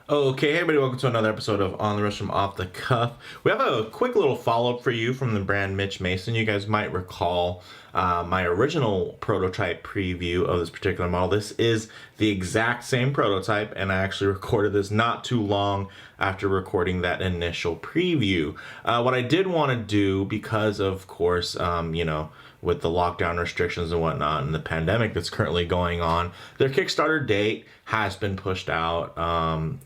Okay, hey everybody, welcome to another episode of On the Wrist from Off the Cuff. We have a quick little follow-up for you from the brand Mitch Mason. You guys might recall my original prototype preview of this particular model. This is the exact same prototype, and I actually recorded this not too long after recording that initial preview. What I did want to do, because of course, with the lockdown restrictions and whatnot and the pandemic that's currently going on, their Kickstarter date has been pushed out.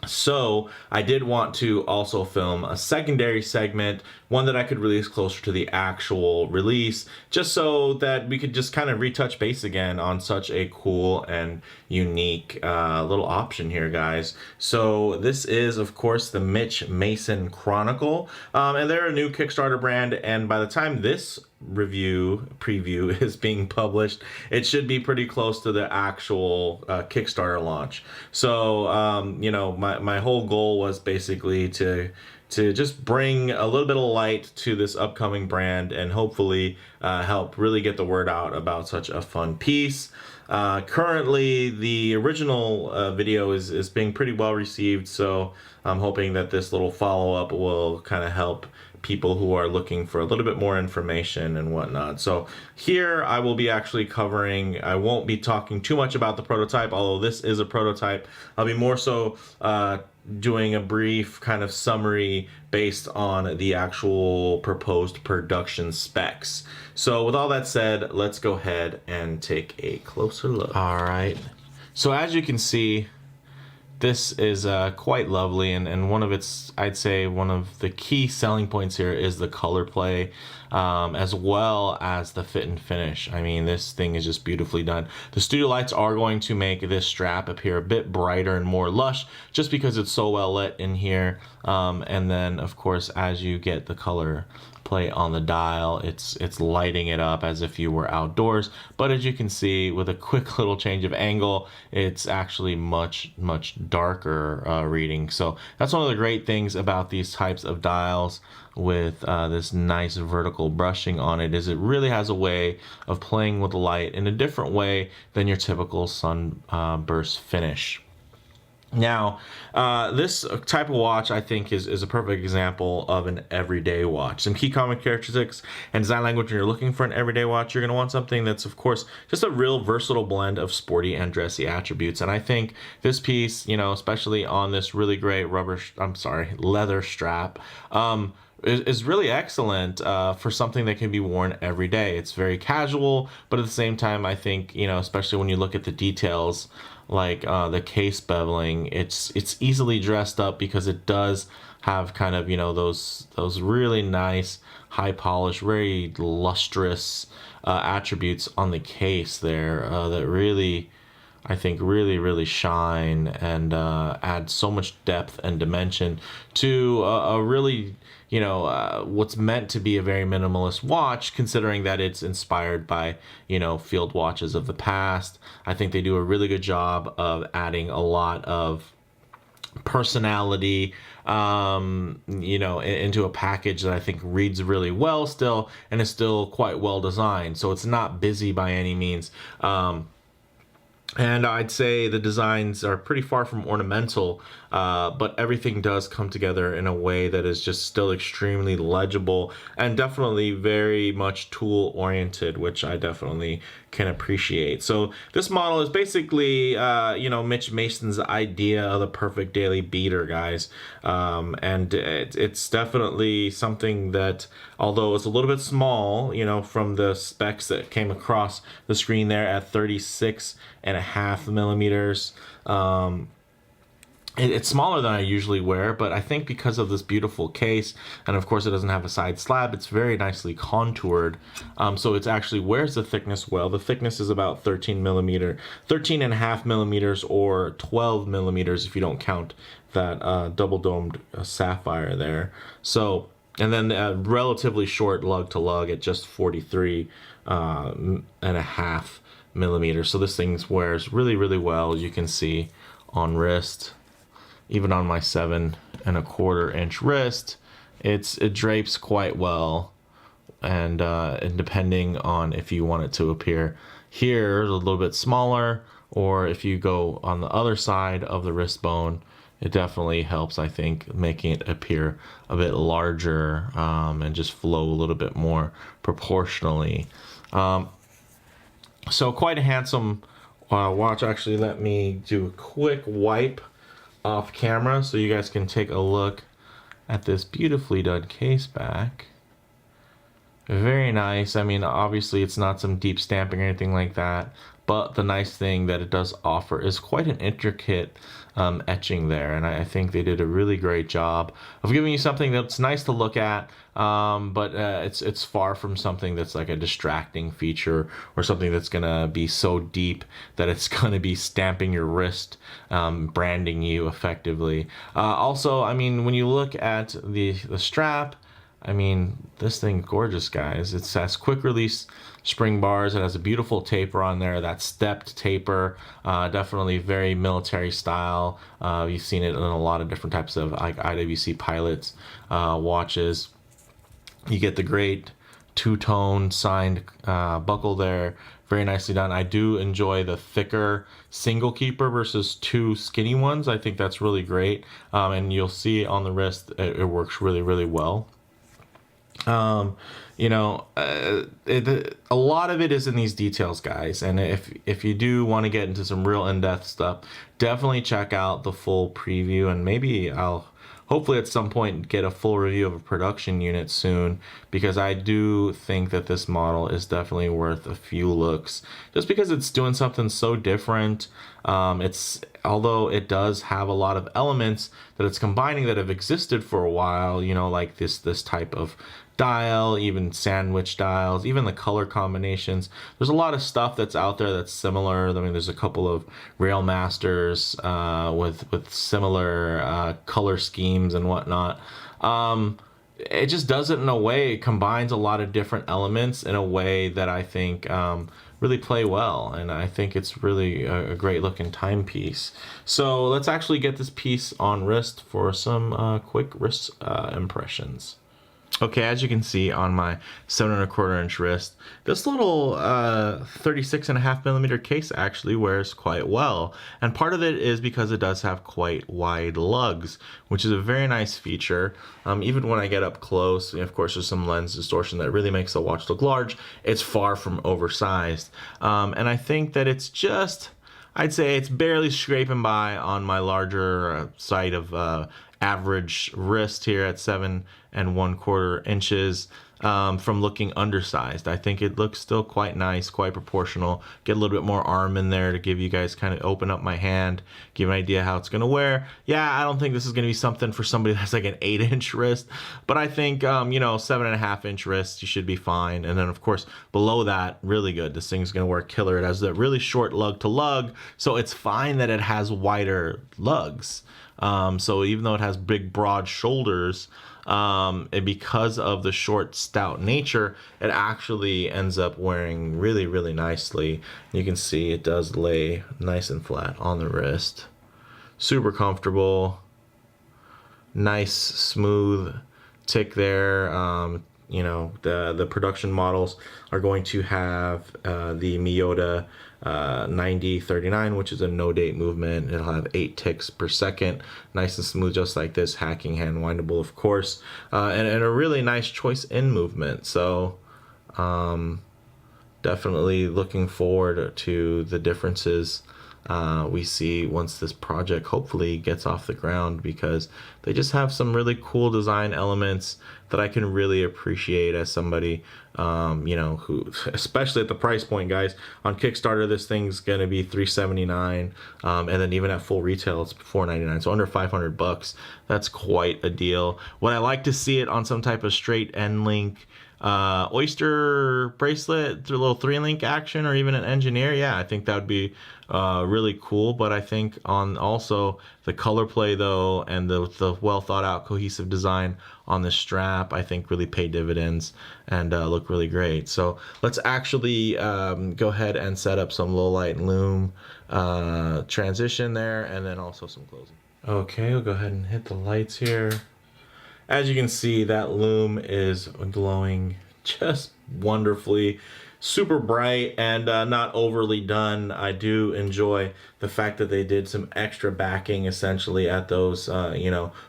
So I did want to also film a secondary segment, one that I could release closer to the actual release, just so that we could just kind of retouch base again on such a cool and unique little option here, guys. So this is, of course, the Mitch Mason Chronicle, and they're a new Kickstarter brand, and by the time this preview is being published, it should be pretty close to the actual Kickstarter launch. So my whole goal was basically to just bring a little bit of light to this upcoming brand and hopefully help really get the word out about such a fun piece. Currently, the original video is being pretty well received, so I'm hoping that this little follow-up will kind of help people who are looking for a little bit more information and whatnot. So here I will be actually covering, I won't be talking too much about the prototype, although this is a prototype. I'll be more so doing a brief kind of summary based on the actual proposed production specs. So with all that said, let's go ahead and take a closer look. All right, so as you can see, this is quite lovely, and one of its, I'd say, one of the key selling points here is the color play, as well as the fit and finish. I mean, this thing is just beautifully done. The studio lights are going to make this strap appear a bit brighter and more lush, just because it's so well lit in here. And then, of course, as you get the color play on the dial, it's lighting it up as if you were outdoors. But as you can see, with a quick little change of angle, it's actually much darker reading. So that's one of the great things about these types of dials with this nice vertical brushing on it, is it really has a way of playing with the light in a different way than your typical sunburst finish. Now, this type of watch, I think, is a perfect example of an everyday watch. Some key common characteristics and design language when you're looking for an everyday watch, you're going to want something that's, of course, just a real versatile blend of sporty and dressy attributes. And I think this piece, especially on this really great leather strap, is really excellent for something that can be worn every day. It's very casual, but at the same time, I think, especially when you look at the details, like the case beveling, it's easily dressed up because it does have kind of, those really nice, high polish, very lustrous attributes on the case there that really, I think, really shine and add so much depth and dimension to a really, what's meant to be a very minimalist watch, considering that it's inspired by, field watches of the past. I think they do a really good job of adding a lot of personality, into a package that I think reads really well still, and is still quite well designed. So it's not busy by any means. And I'd say the designs are pretty far from ornamental, but everything does come together in a way that is just still extremely legible and definitely very much tool oriented, which I definitely can appreciate. So this model is basically, Mitch Mason's idea of the perfect daily beater, guys. And it's definitely something that, although it's a little bit small, from the specs that came across the screen there at 36.5 millimeters, it's smaller than I usually wear, but I think because of this beautiful case, and of course it doesn't have a side slab, it's very nicely contoured. So it actually wears the thickness well. The thickness is about 13.5 millimeters, or 12 millimeters if you don't count that double domed sapphire there. So, and then a relatively short lug to lug at just 43.5 millimeters. So this thing wears really well. You can see on wrist, even on my 7.25 inch wrist, it drapes quite well. And depending on if you want it to appear here a little bit smaller, or if you go on the other side of the wrist bone, it definitely helps, I think, making it appear a bit larger and just flow a little bit more proportionally. So quite a handsome watch. Actually, let me do a quick wipe off camera so you guys can take a look at this beautifully done case back. Very nice. I mean, obviously it's not some deep stamping or anything like that, but the nice thing that it does offer is quite an intricate etching there, and I think they did a really great job of giving you something that's nice to look at, but it's far from something that's like a distracting feature or something that's gonna be so deep that it's gonna be stamping your wrist, branding you effectively. Also, I mean, when you look at the strap, I mean, this thing gorgeous, guys. It has quick release spring bars. It has a beautiful taper on there, that stepped taper, definitely very military style. You've seen it in a lot of different types of like IWC pilots watches. You get the great two-tone signed buckle there, very nicely done. I do enjoy the thicker single keeper versus two skinny ones. I think that's really great, and you'll see on the wrist it works really, really well. You know, a lot of it is in these details, guys, and if you do want to get into some real in-depth stuff, definitely check out the full preview, and maybe I'll hopefully at some point get a full review of a production unit soon, because I do think that this model is definitely worth a few looks just because it's doing something so different. Although it does have a lot of elements that it's combining that have existed for a while, you know, like this type of dial, even sandwich dials, even the color combinations. There's a lot of stuff that's out there that's similar. I mean, there's a couple of Rail Masters with similar color schemes and whatnot. It just does it in a way, it combines a lot of different elements in a way that I think really play well, and I think it's really a great looking timepiece. So let's actually get this piece on wrist for some quick wrist impressions. Okay, as you can see on my 7¼ inch wrist, this little 36.5 millimeter case actually wears quite well. And part of it is because it does have quite wide lugs, which is a very nice feature. Even when I get up close, of course there's some lens distortion that really makes the watch look large. It's far from oversized. And I think that it's just, I'd say it's barely scraping by on my larger side of average wrist here at 7¼ inches from looking undersized. I think it looks still quite nice, quite proportional. Get a little bit more arm in there to give you guys kind of open up my hand, give an idea how it's going to wear. Yeah, I don't think this is going to be something for somebody that's like an 8-inch wrist, but I think, you know, 7.5-inch wrist, you should be fine. And then of course, below that, really good. This thing's going to work killer. It has a really short lug to lug, so it's fine that it has wider lugs. So even though it has big, broad shoulders, and because of the short, stout nature, it actually ends up wearing really, really nicely. You can see it does lay nice and flat on the wrist. Super comfortable. Nice, smooth tick there. You know, the production models are going to have the Miyota 9039, which is a no date movement. It'll have 8 ticks per second, nice and smooth, just like this, hacking hand windable, of course, and a really nice choice in movement. So definitely looking forward to the differences we see once this project hopefully gets off the ground, because they just have some really cool design elements that I can really appreciate as somebody, you know, who, especially at the price point, guys. On Kickstarter, this thing's gonna be $379, and then even at full retail, it's $499, so under 500 bucks. That's quite a deal. Would I like to see it on some type of straight end link Oyster bracelet through a little 3-link action, or even an engineer? Yeah, I think that would be really cool. But I think on also the color play though, and the well thought out cohesive design on the strap, I think really pay dividends and look really great. So let's actually go ahead and set up some low light lume transition there, and then also some closing. Okay, we'll go ahead and hit the lights here. As you can see, that lume is glowing just wonderfully. super bright and not overly done. I do enjoy the fact that they did some extra backing essentially at those,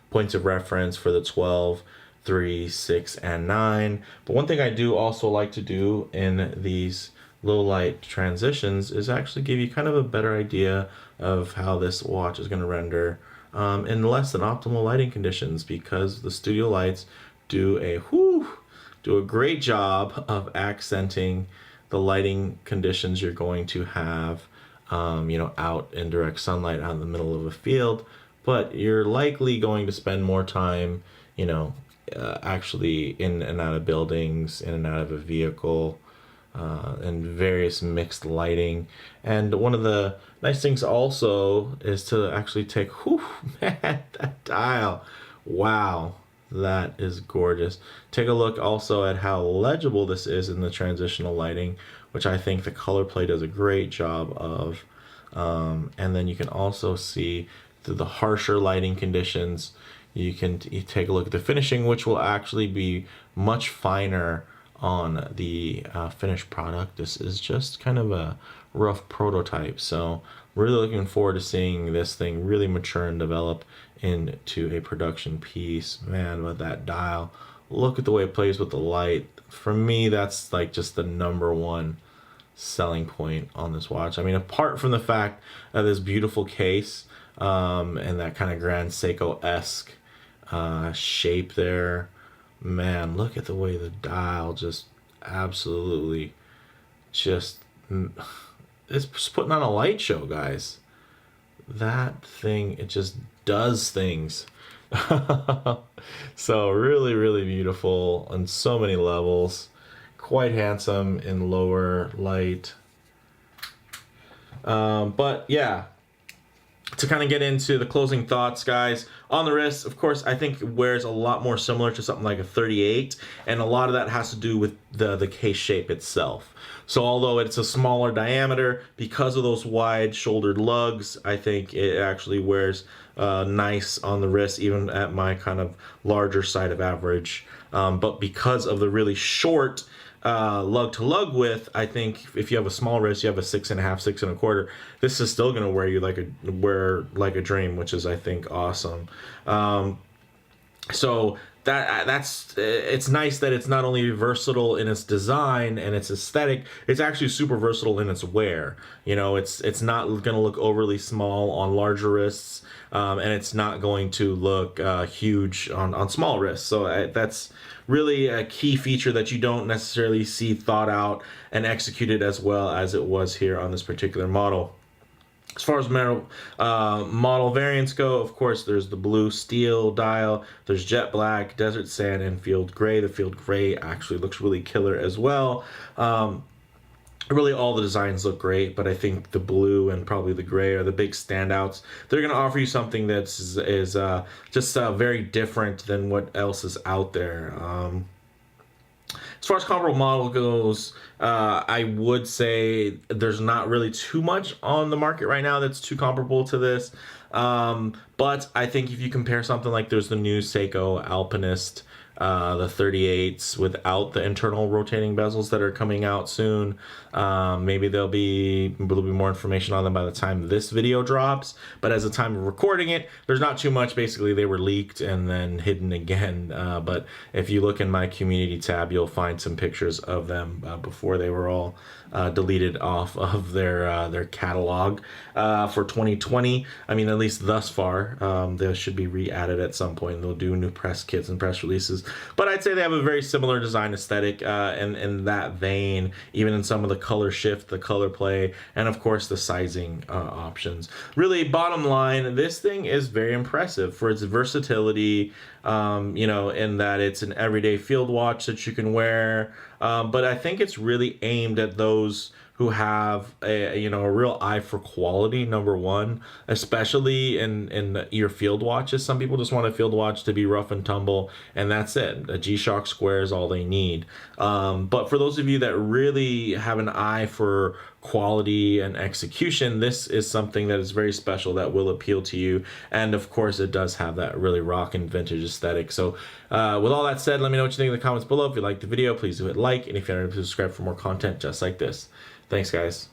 points of reference for the 12, 3, 6, and 9. But one thing I do also like to do in these low light transitions is actually give you kind of a better idea of how this watch is going to render in less than optimal lighting conditions, because the studio lights do a great job of accenting the lighting conditions you're going to have, out in direct sunlight out in the middle of a field. But you're likely going to spend more time, actually in and out of buildings, in and out of a vehicle, and various mixed lighting. And one of the nice things also is to actually take, man, that dial, wow, that is gorgeous. Take a look also at how legible this is in the transitional lighting, which I think the color play does a great job of. And then you can also see through the harsher lighting conditions, you take a look at the finishing, which will actually be much finer on the finished product. This is just kind of a rough prototype, so really looking forward to seeing this thing really mature and develop into a production piece. Man, with that dial, look at the way it plays with the light. For me, that's like just the #1 selling point on this watch. I mean, apart from the fact of this beautiful case, and that kind of Grand Seiko-esque shape there, man, look at the way the dial just absolutely it's putting on a light show, guys. That thing, it just does things. So really, really beautiful on so many levels. Quite handsome in lower light. But yeah, to kind of get into the closing thoughts, guys, on the wrist, of course, I think it wears a lot more similar to something like a 38, and a lot of that has to do with the case shape itself. So although it's a smaller diameter, because of those wide shouldered lugs, I think it actually wears nice on the wrist, even at my kind of larger side of average. But because of the really short lug to lug width, I think if you have a small wrist, you have a 6.5, 6.25, this is still going to wear you like a dream, which is, I think, awesome. So that's it's nice that it's not only versatile in its design and its aesthetic, it's actually super versatile in its wear. It's not going to look overly small on larger wrists, and it's not going to look huge on small wrists. So that's really a key feature that you don't necessarily see thought out and executed as well as it was here on this particular model. As far as model variants go, of course, there's the blue steel dial, there's jet black, desert sand, and field gray. The field gray actually looks really killer as well. Really, all the designs look great, but I think the blue and probably the gray are the big standouts. They're going to offer you something that's just very different than what else is out there. As far as comparable model goes, I would say there's not really too much on the market right now that's too comparable to this. But I think if you compare something like there's the new Seiko Alpinist, the 38s without the internal rotating bezels that are coming out soon. Maybe there'll be a little bit more information on them by the time this video drops. But as the time of recording it, there's not too much. Basically, they were leaked and then hidden again. But if you look in my community tab, you'll find some pictures of them before they were all deleted off of their catalog for 2020. I mean, at least thus far. They should be re-added at some point. They'll do new press kits and press releases. But I'd say they have a very similar design aesthetic in that vein, even in some of the color shift, the color play, and of course the sizing options. Really, bottom line, this thing is very impressive for its versatility, in that it's an everyday field watch that you can wear. But I think it's really aimed at those who have a real eye for quality, number one, especially in your field watches. Some people just want a field watch to be rough and tumble, and that's it. A G-Shock square is all they need. But for those of you that really have an eye for quality and execution, this is something that is very special that will appeal to you. And of course, it does have that really rockin' vintage aesthetic. So with all that said, let me know what you think in the comments below. If you liked the video, please do hit like, and if you're not subscribed for more content just like this. Thanks, guys.